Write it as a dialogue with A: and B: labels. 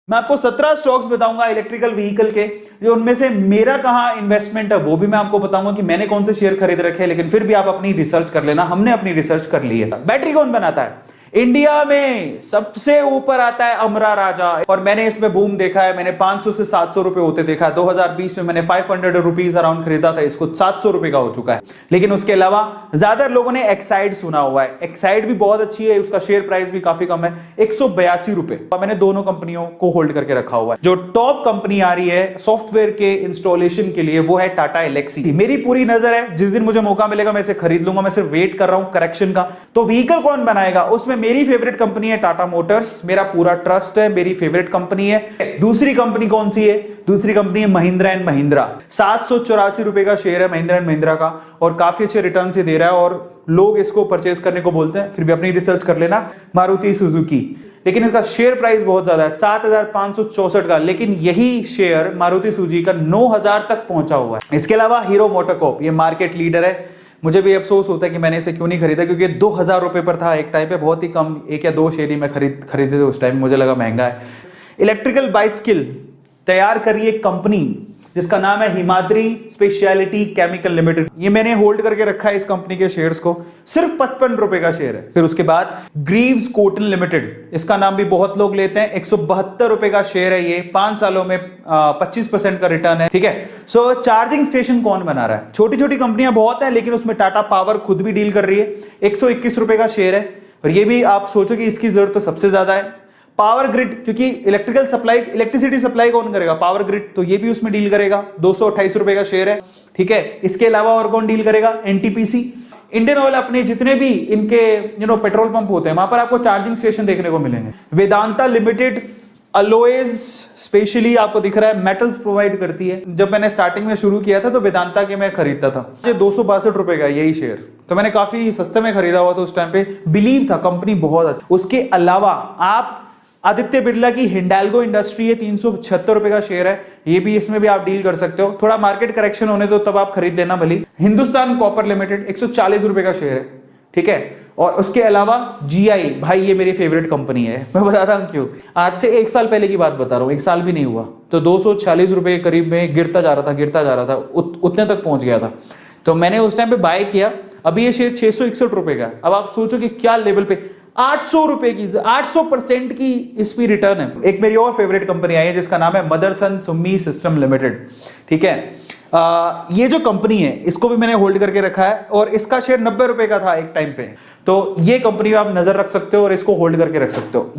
A: मैं आपको 17 स्टॉक्स बताऊंगा इलेक्ट्रिकल व्हीकल के, जो उनमें से मेरा कहां इन्वेस्टमेंट है वो भी मैं आपको बताऊंगा कि मैंने कौन से शेयर खरीद रखे हैं, लेकिन फिर भी आप अपनी रिसर्च कर लेना, हमने अपनी रिसर्च कर ली है। बैटरी कौन बनाता है? इंडिया में सबसे ऊपर आता है अमरा राजा, और मैंने इसमें बूम देखा है। मैंने 500 से 700 रुपए होते देखा है। 2020 में मैंने 500 रुपीज अराउंड खरीदा था, इसको 700 रुपए का हो चुका है। लेकिन उसके अलावा ज्यादा लोगों ने एक्साइड सुना हुआ है। एक्साइड भी बहुत अच्छी है, उसका शेयर प्राइस भी काफी कम है, 182 रुपए। मैंने दोनों कंपनियों को होल्ड करके रखा हुआ है। जो टॉप कंपनी आ रही है सॉफ्टवेयर के इंस्टॉलेशन के लिए वो है टाटा एलेक्सी। मेरी पूरी नजर है, जिस दिन मुझे मौका मिलेगा मैं इसे खरीद लूंगा। मैं सिर्फ वेट कर रहा हूं करेक्शन का। तो व्हीकल कौन बनाएगा, उसमें मेरी फेवरेट कंपनी है टाटा मोटर्स। मेरा पूरा ट्रस्ट है, मेरी फेवरेट कंपनी है। दूसरी कंपनी कौन सी है? दूसरी कंपनी है महिंद्रा एंड महिंद्रा। 784 रुपए का शेयर है महिंद्रा एंड महिंद्रा का, और काफी अच्छे रिटर्न से दे रहा है, और लोग इसको परचेज करने को बोलते हैं। फिर भी अपनी रिसर्च कर लेना। मारुति सुजुकी, लेकिन इसका शेयर प्राइस बहुत ज्यादा है, 7564 का, लेकिन यही शेयर मारुति सुजुकी का 9000 तक पहुंचा हुआ है। इसके अलावा हीरो मोटोकॉर्प, ये मार्केट लीडर है। मुझे भी अफसोस होता है कि मैंने इसे क्यों नहीं खरीदा, क्योंकि 2000 रुपए पर था एक टाइम पे, बहुत ही कम, 1 या 2 शेयर ही मैं खरीदे थे उस टाइम, मुझे लगा महंगा है। इलेक्ट्रिकल बाइसिकल तैयार करी एक कंपनी जिसका नाम है हिमाद्री स्पेशलिटी केमिकल लिमिटेड। ये मैंने होल्ड करके रखा है इस कंपनी के शेयर्स को, सिर्फ 55 रुपए का शेयर है। फिर उसके बाद ग्रीव्स कॉटन लिमिटेड, इसका नाम भी बहुत लोग लेते हैं, 172 रुपए का शेयर है ये, 5 सालों में 25% का रिटर्न है। ठीक है। सो चार्जिंग स्टेशन कौन बना रहा है? छोटी छोटी कंपनियां बहुत है, लेकिन उसमें टाटा पावर खुद भी डील कर रही है। 121 रुपए का शेयर है, और ये भी आप सोचो कि इसकी जरूरत तो सबसे ज्यादा है। पावर ग्रिड, क्योंकि इलेक्ट्रिसिटी सप्लाई कौन करेगा? पावर ग्रिड, तो ये भी उसमें डील करेगा। 228 रुपए का शेयर है। ठीक है। इसके अलावा और कौन डील करेगा? NTPC, Indian oil. अपने जितने भी इनके पेट्रोल पंप होते हैं वहां पर आपको चार्जिंग स्टेशन देखने को मिलेंगे। वेदांता लिमिटेड अलॉयज स्पेशली आपको दिख रहा है मेटल्स प्रोवाइड करती है। जब मैंने स्टार्टिंग में शुरू किया था तो वेदांता के मैं खरीदता था, 262 रुपए का यही शेयर, तो मैंने काफी सस्ते में खरीदा हुआ था उस टाइम पे। बिलीव था कंपनी बहुत अच्छी। उसके अलावा आप आदित्य बिरला की हिंडाल्गो इंडस्ट्री है, 376 रुपए का शेयर है, ये भी, इसमें भी आप डील कर सकते हो। थोड़ा मार्केट करेक्शन होने दो तब आप खरीद लेना भली। हिंदुस्तान कॉपर लिमिटेड 140 रुपए का शेयर है। ठीक है। और उसके अलावा जीआई, भाई ये मेरी फेवरेट कंपनी है, मैं बताता हूं क्यों। आज से 1 साल पहले की बात बता रहा हूं, 1 साल भी नहीं हुआ, तो 240 रुपए के करीब में गिरता जा रहा था, उतने तक पहुंच गया था। तो मैंने उस टाइम पे बाय किया। अभी ये शेयर 661 रुपए का। अब आप सोचो कि क्या लेवल पे 800 रुपए की, 800% की इस पे रिटर्न है। एक मेरी और फेवरेट कंपनी आई है जिसका नाम है मदरसन सुमी सिस्टम लिमिटेड। ठीक है। ये जो कंपनी है इसको भी मैंने होल्ड करके रखा है, और इसका शेयर 90 रुपए का था एक टाइम पे। तो ये कंपनी आप नजर रख सकते हो और इसको होल्ड करके रख सकते हो।